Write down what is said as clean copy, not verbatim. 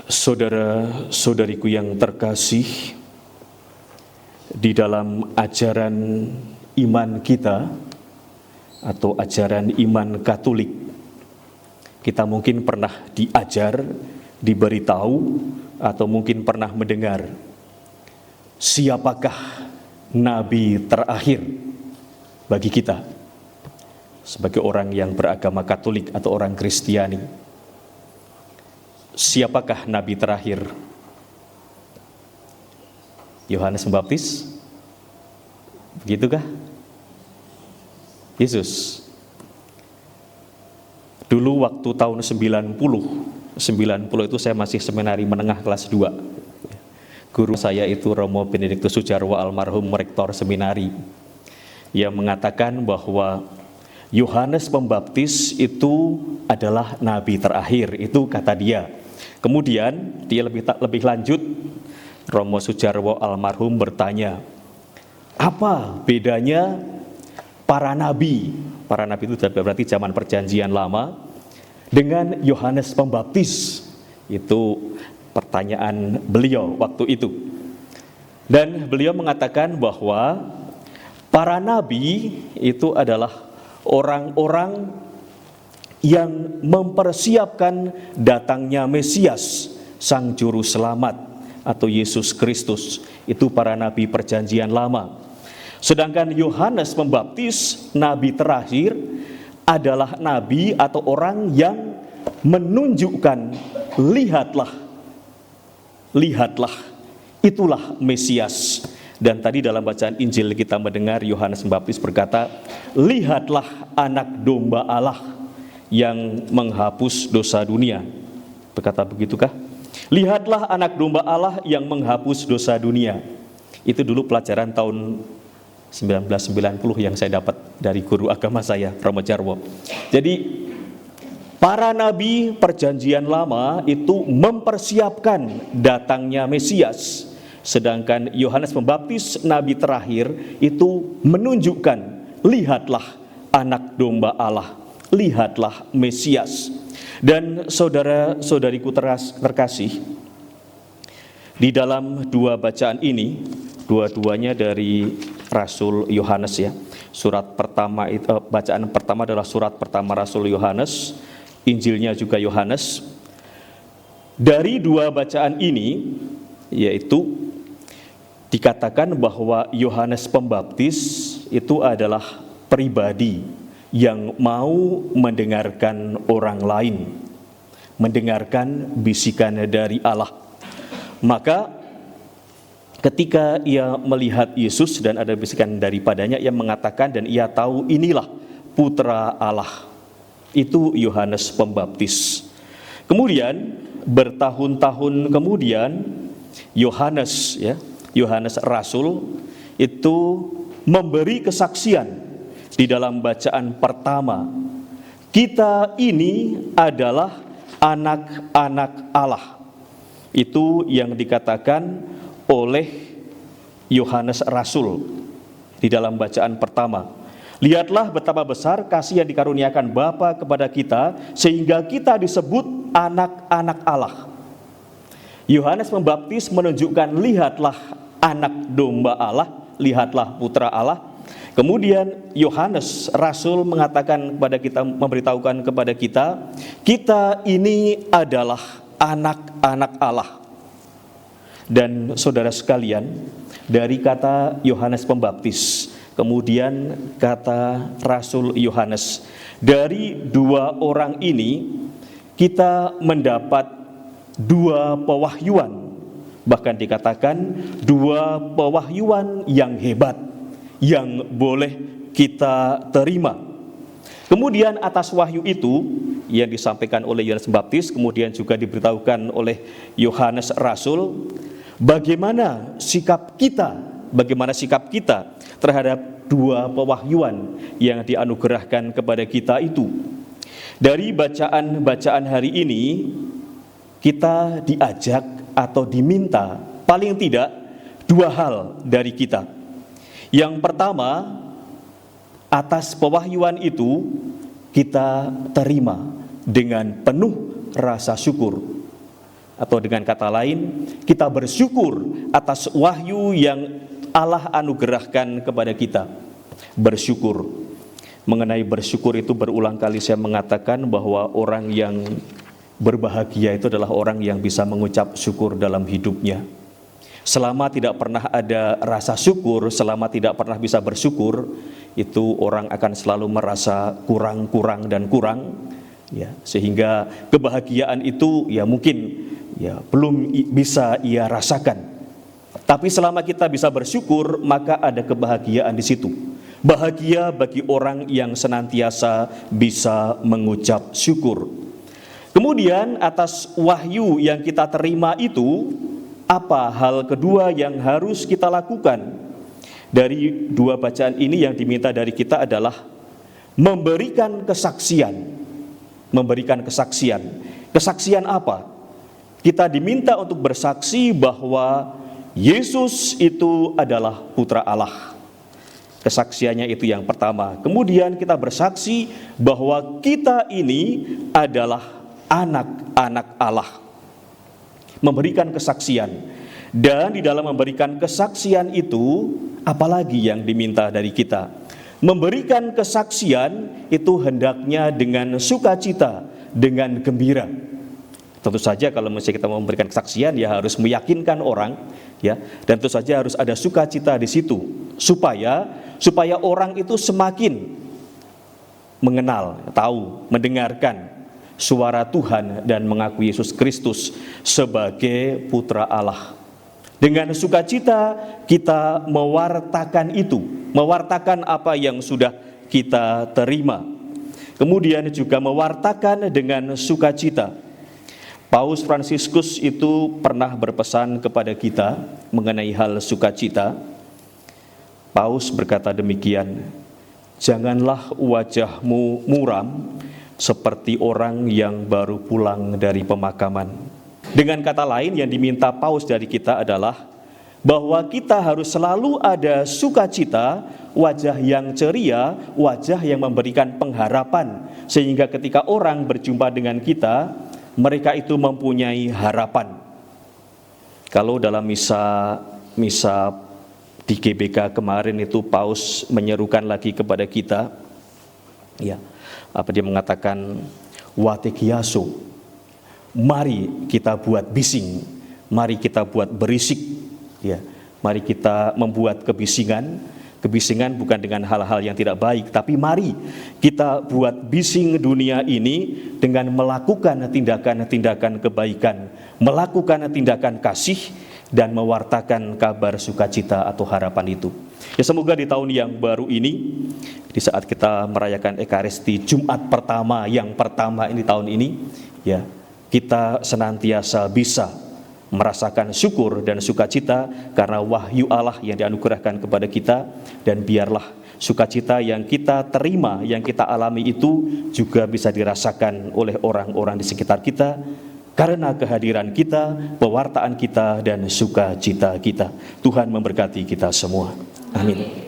Saudara-saudariku yang terkasih, di dalam ajaran iman kita atau ajaran iman Katolik, kita mungkin pernah diajar, diberitahu, atau mungkin pernah mendengar siapakah nabi terakhir bagi kita sebagai orang yang beragama Katolik atau orang Kristiani. Siapakah nabi terakhir? Yohanes Pembaptis? Begitukah? Yesus. Dulu waktu tahun 90 itu saya masih seminari menengah kelas 2. Guru saya itu Romo Benediktus Sujarwo, almarhum rektor seminari, yang mengatakan bahwa Yohanes Pembaptis itu adalah nabi terakhir, itu kata dia. Kemudian dia lebih lanjut, Romo Sujarwo almarhum bertanya, apa bedanya para nabi? Para nabi itu berarti zaman perjanjian lama dengan Yohanes Pembaptis. Itu pertanyaan beliau waktu itu. Dan beliau mengatakan bahwa para nabi itu adalah orang-orang yang mempersiapkan datangnya Mesias, Sang Juru Selamat atau Yesus Kristus. Itu para nabi perjanjian lama. Sedangkan Yohanes Pembaptis, nabi terakhir, adalah nabi atau orang yang menunjukkan, lihatlah, itulah Mesias. Dan tadi dalam bacaan Injil kita mendengar Yohanes Pembaptis berkata, lihatlah anak domba Allah yang menghapus dosa dunia. Berkata begitukah? Lihatlah anak domba Allah yang menghapus dosa dunia. Itu dulu pelajaran tahun 1990 yang saya dapat dari guru agama saya, Romo Jarwo. Jadi para nabi perjanjian lama itu mempersiapkan datangnya Mesias. Sedangkan Yohanes Pembaptis, nabi terakhir, itu menunjukkan, lihatlah anak domba Allah, lihatlah Mesias. Dan saudara-saudariku terkasih, di dalam dua bacaan ini, dua-duanya dari Rasul Yohanes ya. Surat pertama itu, bacaan pertama adalah surat pertama Rasul Yohanes, Injilnya juga Yohanes. Dari dua bacaan ini, yaitu dikatakan bahwa Yohanes Pembaptis itu adalah pribadi yang mau mendengarkan orang lain, mendengarkan bisikan dari Allah. Maka ketika ia melihat Yesus dan ada bisikan daripadanya, ia mengatakan dan ia tahu inilah Putra Allah. Itu Yohanes Pembaptis. Kemudian bertahun-tahun kemudian Yohanes Rasul itu memberi kesaksian di dalam bacaan pertama, kita ini adalah anak-anak Allah. Itu yang dikatakan oleh Yohanes Rasul di dalam bacaan pertama. Lihatlah betapa besar kasih yang dikaruniakan Bapa kepada kita, sehingga kita disebut anak-anak Allah. Yohanes Pembaptis menunjukkan, lihatlah anak domba Allah, lihatlah putra Allah. Kemudian Yohanes Rasul mengatakan kepada kita, memberitahukan kepada kita, kita ini adalah anak-anak Allah. Dan saudara sekalian, dari kata Yohanes Pembaptis, kemudian kata Rasul Yohanes, dari dua orang ini kita mendapat dua pewahyuan, bahkan dikatakan dua pewahyuan yang hebat yang boleh kita terima. Kemudian atas wahyu itu yang disampaikan oleh Yohanes Pembaptis, kemudian juga diberitahukan oleh Yohanes Rasul, bagaimana sikap kita terhadap dua pewahyuan yang dianugerahkan kepada kita itu. Dari bacaan-bacaan hari ini, kita diajak atau diminta paling tidak dua hal dari kita. Yang pertama, atas pewahyuan itu kita terima dengan penuh rasa syukur. Atau dengan kata lain, kita bersyukur atas wahyu yang Allah anugerahkan kepada kita. Bersyukur. Mengenai bersyukur itu berulang kali saya mengatakan bahwa orang yang berbahagia itu adalah orang yang bisa mengucap syukur dalam hidupnya. Selama tidak pernah ada rasa syukur, selama tidak pernah bisa bersyukur, itu orang akan selalu merasa kurang dan kurang, ya, sehingga kebahagiaan itu ya mungkin ya belum bisa ia rasakan. Tapi selama kita bisa bersyukur, maka ada kebahagiaan di situ. Bahagia bagi orang yang senantiasa bisa mengucap syukur. Kemudian atas wahyu yang kita terima itu, apa hal kedua yang harus kita lakukan? Dari dua bacaan ini yang diminta dari kita adalah memberikan kesaksian. Memberikan kesaksian. Kesaksian apa? Kita diminta untuk bersaksi bahwa Yesus itu adalah Putra Allah. Kesaksiannya itu yang pertama. Kemudian kita bersaksi bahwa kita ini adalah anak-anak Allah. Memberikan kesaksian. Dan di dalam memberikan kesaksian itu, apalagi yang diminta dari kita? Memberikan kesaksian itu hendaknya dengan sukacita, dengan gembira. Tentu saja kalau misalnya kita memberikan kesaksian, ya harus meyakinkan orang, ya, dan tentu saja harus ada sukacita di situ, supaya orang itu semakin mengenal, tahu, mendengarkan suara Tuhan dan mengakui Yesus Kristus sebagai Putra Allah. Dengan sukacita kita mewartakan itu, mewartakan apa yang sudah kita terima. Kemudian juga mewartakan dengan sukacita. Paus Fransiskus itu pernah berpesan kepada kita mengenai hal sukacita. Paus berkata demikian, "Janganlah wajahmu muram seperti orang yang baru pulang dari pemakaman." Dengan kata lain, yang diminta Paus dari kita adalah bahwa kita harus selalu ada sukacita, wajah yang ceria, wajah yang memberikan pengharapan, sehingga ketika orang berjumpa dengan kita, mereka itu mempunyai harapan. Kalau dalam misa di GBK kemarin itu Paus menyerukan lagi kepada kita, ya, dia mengatakan, "Watekiaso, mari kita buat bising, mari kita buat berisik, ya, mari kita membuat kebisingan." Kebisingan bukan dengan hal-hal yang tidak baik, tapi mari kita buat bising dunia ini dengan melakukan tindakan-tindakan kebaikan, melakukan tindakan kasih, dan mewartakan kabar sukacita atau harapan itu. Ya, semoga di tahun yang baru ini, di saat kita merayakan Ekaristi Jumat pertama, yang pertama ini tahun ini, ya, kita senantiasa bisa merasakan syukur dan sukacita karena wahyu Allah yang dianugerahkan kepada kita, dan biarlah sukacita yang kita terima, yang kita alami itu juga bisa dirasakan oleh orang-orang di sekitar kita karena kehadiran kita, pewartaan kita, dan sukacita kita. Tuhan memberkati kita semua. Amin.